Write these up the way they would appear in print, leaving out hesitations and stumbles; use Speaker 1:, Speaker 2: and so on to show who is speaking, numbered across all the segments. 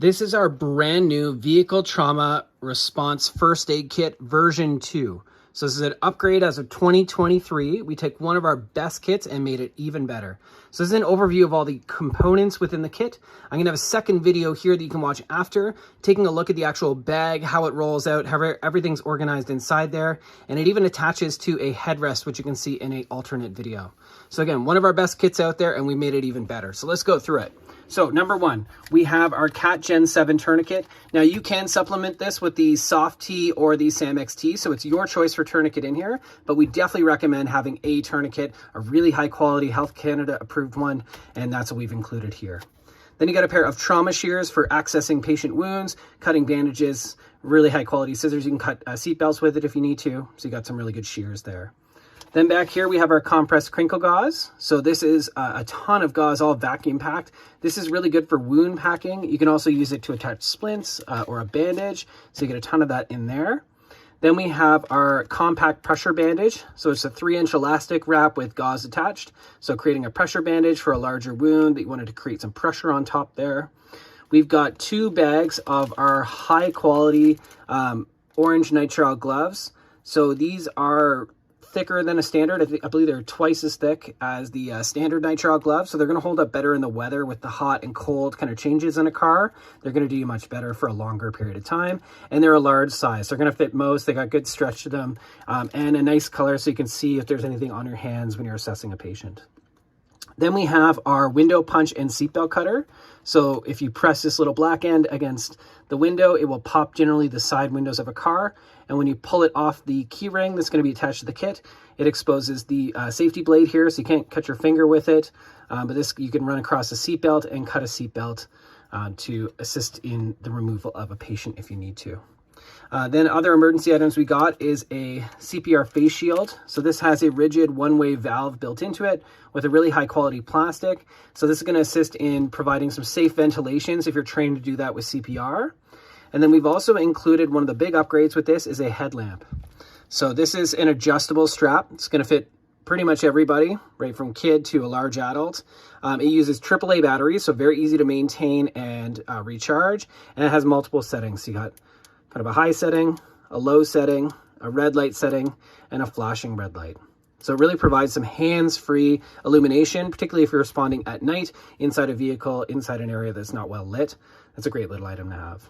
Speaker 1: This is our brand new vehicle trauma response first aid kit version 2. So this is an upgrade as of 2023. We took one of our best kits and made it even better. So this is an overview of all the components within the kit. I'm gonna have a second video here that you can watch after, taking a look at the actual bag, how it rolls out, how everything's organized inside there. And it even attaches to a headrest, which you can see in an alternate video. So again, one of our best kits out there and we made it even better. So let's go through it. So number one, we have our CAT Gen 7 tourniquet. Now you can supplement this with the Soft T or the Sam XT, so it's your choice for tourniquet in here, but we definitely recommend having a tourniquet, a really high quality Health Canada approved one, and that's what we've included here. Then you got a pair of trauma shears for accessing patient wounds, cutting bandages, really high quality scissors. You can cut seat belts with it if you need to, so you got some really good shears there. Then back here, we have our compressed crinkle gauze. So this is a ton of gauze, all vacuum packed. This is really good for wound packing. You can also use it to attach splints or a bandage. So you get a ton of that in there. Then we have our compact pressure bandage. So it's a 3-inch elastic wrap with gauze attached. So creating a pressure bandage for a larger wound that you wanted to create some pressure on top there. We've got 2 bags of our high quality orange nitrile gloves. So these are thicker than a standard. I believe they're twice as thick as the standard nitrile glove, so they're going to hold up better in the weather with the hot and cold kind of changes in a car. They're going to do you much better for a longer period of time, and they're a large size. They're going to fit most. They got good stretch to them, and a nice color so you can see if there's anything on your hands when you're assessing a patient. Then we have our window punch and seatbelt cutter. So if you press this little black end against the window, it will pop generally the side windows of a car. And when you pull it off the key ring that's going to be attached to the kit, it exposes the safety blade here, so you can't cut your finger with it. But this, you can run across a seatbelt and cut a seatbelt to assist in the removal of a patient if you need to. Then other emergency items we got is a CPR face shield. So this has a rigid one-way valve built into it with a really high quality plastic. So this is going to assist in providing some safe ventilations if you're trained to do that with CPR. And then we've also included one of the big upgrades with this is a headlamp. So this is an adjustable strap. It's going to fit pretty much everybody, right from kid to a large adult. It uses AAA batteries, so very easy to maintain and recharge. And it has multiple settings. So you got kind of a high setting, a low setting, a red light setting, and a flashing red light. So it really provides some hands-free illumination, particularly if you're responding at night inside a vehicle, inside an area that's not well lit. That's a great little item to have.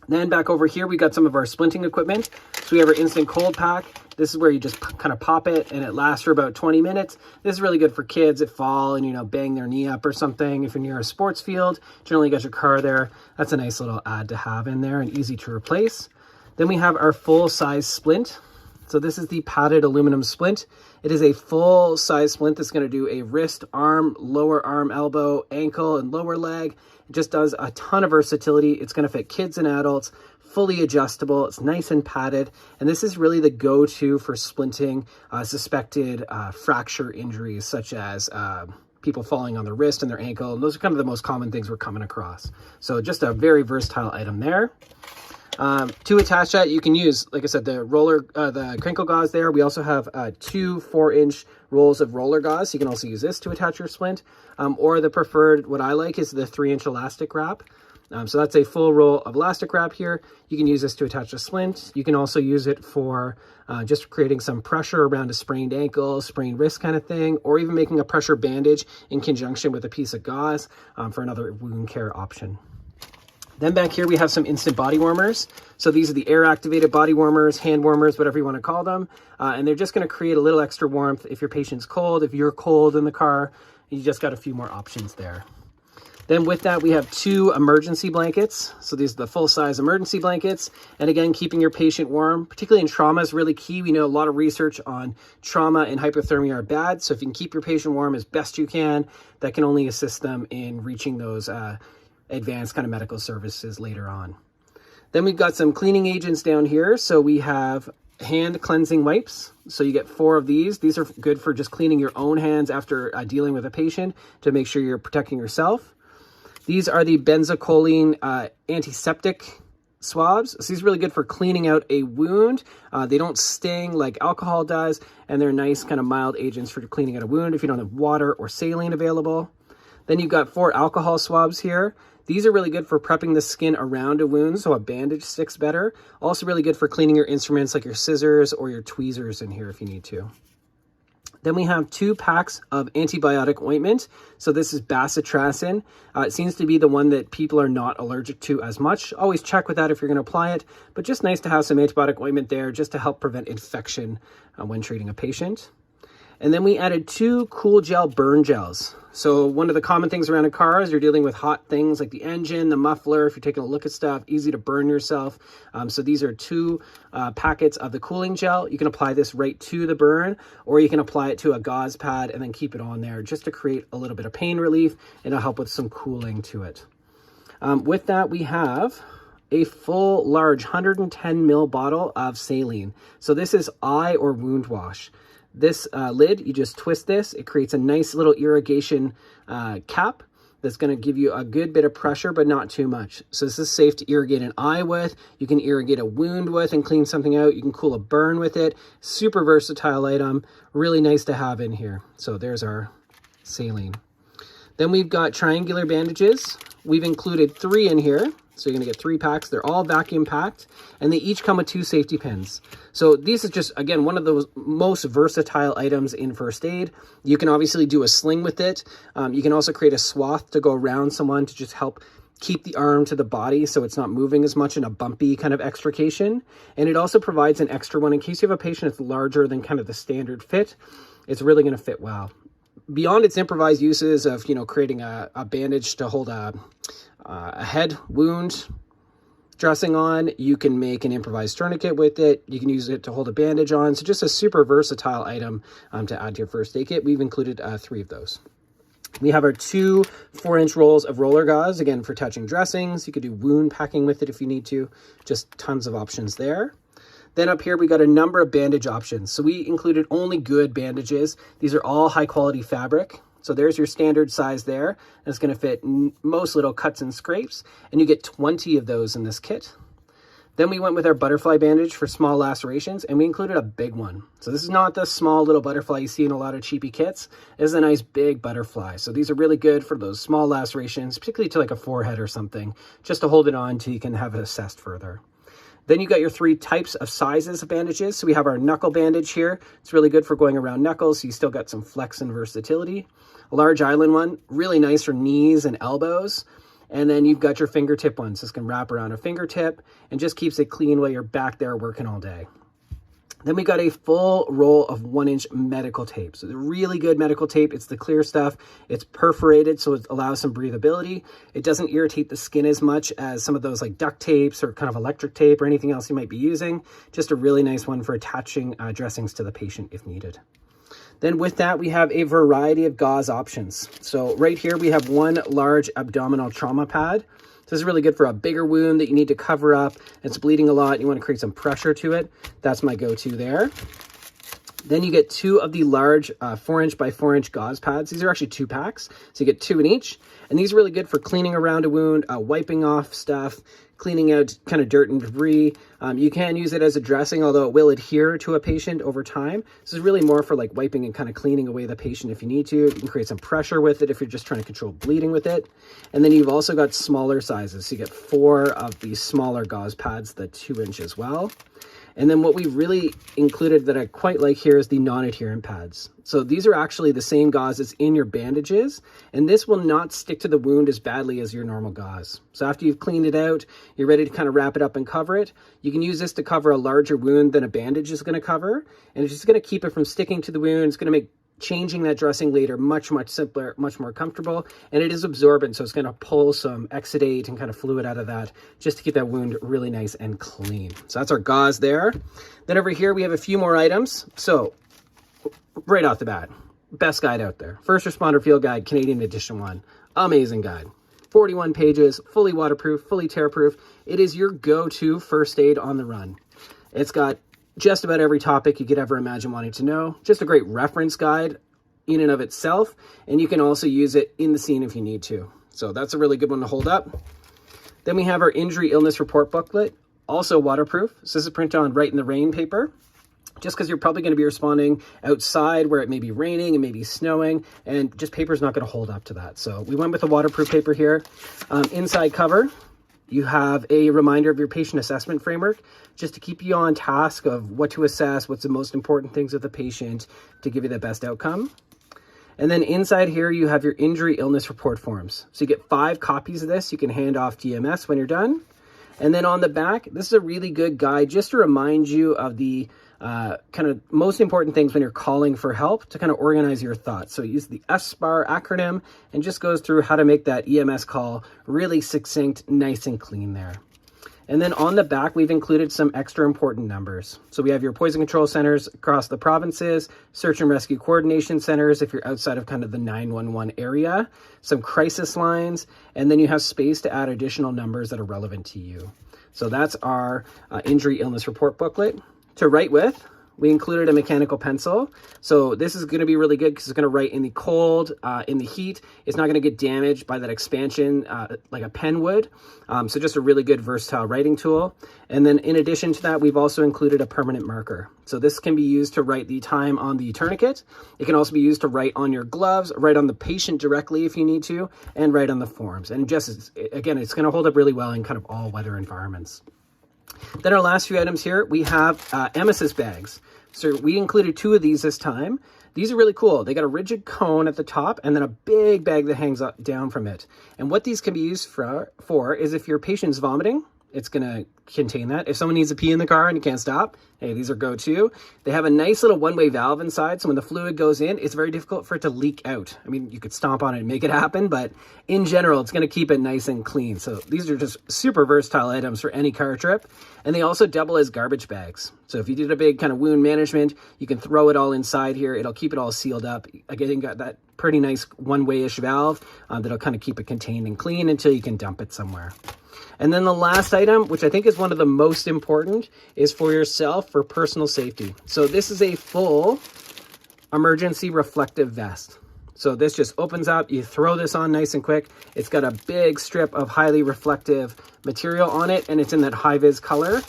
Speaker 1: Then back over here, we got some of our splinting equipment. So we have our instant cold pack. This is where you just kind of pop it and it lasts for about 20 minutes. This is really good for kids that fall and, you know, bang their knee up or something. If you're near a sports field, generally got your car there. That's a nice little add to have in there and easy to replace. Then we have our full size splint. So this is the padded aluminum splint. It is a full size splint that's going to do a wrist, arm, lower arm, elbow, ankle, and lower leg. It just does a ton of versatility. It's going to fit kids and adults, fully adjustable. It's nice and padded. And this is really the go-to for splinting suspected fracture injuries, such as people falling on their wrist and their ankle. And those are kind of the most common things we're coming across. So just a very versatile item there. To attach that, you can use, like I said, the crinkle gauze there. We also have 2 4-inch rolls of roller gauze. You can also use this to attach your splint. Or the preferred, what I like, is the 3-inch elastic wrap. So that's a full roll of elastic wrap here. You can use this to attach a splint. You can also use it for just creating some pressure around a sprained ankle, sprained wrist kind of thing, or even making a pressure bandage in conjunction with a piece of gauze for another wound care option. Then back here, we have some instant body warmers. So these are the air-activated body warmers, hand warmers, whatever you want to call them. And they're just going to create a little extra warmth if your patient's cold, if you're cold in the car. You just got a few more options there. Then with that, we have 2 emergency blankets. So these are the full-size emergency blankets. And again, keeping your patient warm, particularly in trauma, is really key. We know a lot of research on trauma and hypothermia are bad. So if you can keep your patient warm as best you can, that can only assist them in reaching those advanced kind of medical services later on. Then we've got some cleaning agents down here. So we have hand cleansing wipes. So you get 4 of these. These are good for just cleaning your own hands after dealing with a patient to make sure you're protecting yourself. These are the benzocholine antiseptic swabs. So these are really good for cleaning out a wound. They don't sting like alcohol does, and they're nice kind of mild agents for cleaning out a wound if you don't have water or saline available. Then you've got 4 alcohol swabs here. These are really good for prepping the skin around a wound so a bandage sticks better. Also really good for cleaning your instruments like your scissors or your tweezers in here if you need to. Then we have 2 packs of antibiotic ointment. So this is bacitracin. It seems to be the one that people are not allergic to as much. Always check with that if you're going to apply it, but just nice to have some antibiotic ointment there just to help prevent infection when treating a patient. And then we added 2 cool gel burn gels. So one of the common things around a car is you're dealing with hot things like the engine, the muffler, if you're taking a look at stuff, easy to burn yourself. So these are 2 packets of the cooling gel. You can apply this right to the burn, or you can apply it to a gauze pad and then keep it on there just to create a little bit of pain relief, and it'll help with some cooling to it. With that, we have a full large 110 ml bottle of saline. So this is eye or wound wash. This lid, you just twist this, it creates a nice little irrigation cap that's going to give you a good bit of pressure, but not too much. So this is safe to irrigate an eye with. You can irrigate a wound with and clean something out. You can cool a burn with it. Super versatile item. Really nice to have in here. So there's our saline. Then we've got triangular bandages. We've included 3 in here. So you're going to get 3 packs. They're all vacuum packed, and they each come with 2 safety pins. So this is just, again, one of those most versatile items in first aid. You can obviously do a sling with it. You can also create a swath to go around someone to just help keep the arm to the body so it's not moving as much in a bumpy kind of extrication. And it also provides an extra one in case you have a patient that's larger than kind of the standard fit. It's really going to fit well. Beyond its improvised uses of, creating a bandage to hold a head wound dressing on, you can make an improvised tourniquet with it. You can use it to hold a bandage on. So just a super versatile item to add to your first aid kit. We've included 3 of those. We have our 2 4-inch rolls of roller gauze, again, for touching dressings. You could do wound packing with it if you need to. Just tons of options there. Then up here, we got a number of bandage options. So we included only good bandages. These are all high quality fabric. So there's your standard size there. And it's going to fit most little cuts and scrapes. And you get 20 of those in this kit. Then we went with our butterfly bandage for small lacerations, and we included a big one. So this is not the small little butterfly you see in a lot of cheapy kits. This is a nice big butterfly. So these are really good for those small lacerations, particularly to like a forehead or something, just to hold it on till you can have it assessed further. Then you got your 3 types of sizes of bandages. So we have our knuckle bandage here. It's really good for going around knuckles, so you still got some flex and versatility. A large island one, really nice for knees and elbows. And then you've got your fingertip one. So this can wrap around a fingertip and just keeps it clean while you're back there working all day. Then we got a full roll of 1-inch medical tape. So the really good medical tape. It's the clear stuff. It's perforated, so it allows some breathability. It doesn't irritate the skin as much as some of those like duct tapes or kind of electric tape or anything else you might be using. Just a really nice one for attaching dressings to the patient if needed. Then with that, we have a variety of gauze options. So right here, we have 1 large abdominal trauma pad. So this is really good for a bigger wound that you need to cover up. It's bleeding a lot. You want to create some pressure to it. That's my go-to there. Then you get 2 of the large 4-inch by 4-inch gauze pads. These are actually 2 packs. So you get 2 in each. And these are really good for cleaning around a wound, wiping off stuff, cleaning out kind of dirt and debris. You can use it as a dressing, although it will adhere to a patient over time. This is really more for like wiping and kind of cleaning away the patient if you need to. You can create some pressure with it if you're just trying to control bleeding with it. And then you've also got smaller sizes. So you get 4 of these smaller gauze pads, the 2-inch as well. And then what we really included that I quite like here is the non-adherent pads. So these are actually the same gauze that's in your bandages, and this will not stick to the wound as badly as your normal gauze. So after you've cleaned it out, you're ready to kind of wrap it up and cover it. You can use this to cover a larger wound than a bandage is going to cover, and it's just going to keep it from sticking to the wound. It's going to make changing that dressing later much simpler, much more comfortable, and it is absorbent, so it's going to pull some exudate and kind of fluid out of that just to keep that wound really nice and clean. So that's our gauze there. Then over here we have a few more items. So right off the bat, best guide out there, First Responder Field Guide, Canadian Edition 1. Amazing guide. 41 pages, fully waterproof, fully tear-proof. It is your go-to first aid on the run. It's got just about every topic you could ever imagine wanting to know. Just a great reference guide in and of itself, and you can also use it in the scene if you need to. So that's a really good one to hold up. Then we have our injury illness report booklet, also waterproof. So this is print on Right in the Rain paper. just because you're probably going to be responding outside where it may be raining and maybe snowing, and just paper's not going to hold up to that. So we went with a waterproof paper here. Inside cover, you have a reminder of your patient assessment framework, just to keep you on task of what to assess, what's the most important things with the patient to give you the best outcome. And then inside here, you have your injury illness report forms. So you get 5 copies of this. You can hand off to EMS when you're done. And then on the back, this is a really good guide just to remind you of the kind of most important things when you're calling for help, to kind of organize your thoughts. So use the SBAR acronym and just goes through how to make that EMS call really succinct, nice and clean there. And then on the back, we've included some extra important numbers. So we have your poison control centers across the provinces, search and rescue coordination centers if you're outside of kind of the 911 area, some crisis lines, and then you have space to add additional numbers that are relevant to you. So that's our injury illness report booklet. To write with, we included a mechanical pencil. So this is going to be really good because it's going to write in the cold, in the heat. It's not going to get damaged by that expansion like a pen would. So just a really good versatile writing tool. And then in addition to that, we've also included a permanent marker. So this can be used to write the time on the tourniquet. It can also be used to write on your gloves, write on the patient directly if you need to, and write on the forms. And just, again, it's going to hold up really well in kind of all weather environments. Then our last few items here, we have emesis bags. So we included 2 of these this time. These are really cool. They got a rigid cone at the top and then a big bag that hangs up, down from it. And what these can be used for is if your patient's vomiting, it's going to contain that. If someone needs to pee in the car and you can't stop, hey, these are go-to. They have a nice little one-way valve inside, so when the fluid goes in, it's very difficult for it to leak out. I mean, you could stomp on it and make it happen, but in general, it's going to keep it nice and clean. So these are just super versatile items for any car trip, and they also double as garbage bags. So if you did a big kind of wound management, you can throw it all inside here. It'll keep it all sealed up. Again, you got that pretty nice one-way-ish valve that'll kind of keep it contained and clean until you can dump it somewhere. And then the last item, which I think is one of the most important, is for yourself for personal safety. So this is a full emergency reflective vest. So this just opens up, you throw this on nice and quick. It's got a big strip of highly reflective material on it, and it's in that high-vis color.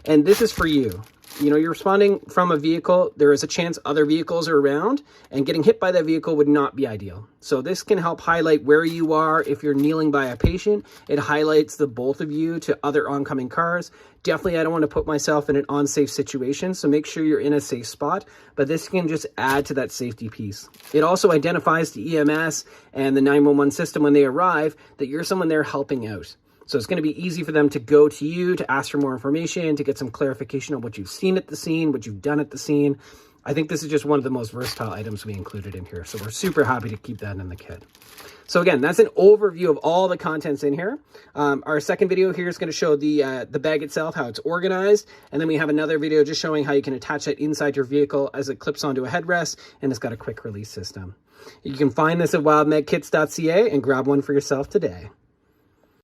Speaker 1: And this is for you. You know, you're responding from a vehicle, there is a chance other vehicles are around, and getting hit by that vehicle would not be ideal. So this can help highlight where you are. If you're kneeling by a patient, it highlights the both of you to other oncoming cars. Definitely, I don't want to put myself in an unsafe situation, so make sure you're in a safe spot, but this can just add to that safety piece. It also identifies the EMS and the 911 system when they arrive that you're someone there helping out. So it's going to be easy for them to go to you to ask for more information, to get some clarification on what you've seen at the scene, what you've done at the scene. I think this is just one of the most versatile items we included in here. So we're super happy to keep that in the kit. So again, that's an overview of all the contents in here. Our second video here is going to show the bag itself, how it's organized. And then we have another video just showing how you can attach that inside your vehicle as it clips onto a headrest, and it's got a quick release system. You can find this at wildmedkits.ca and grab one for yourself today.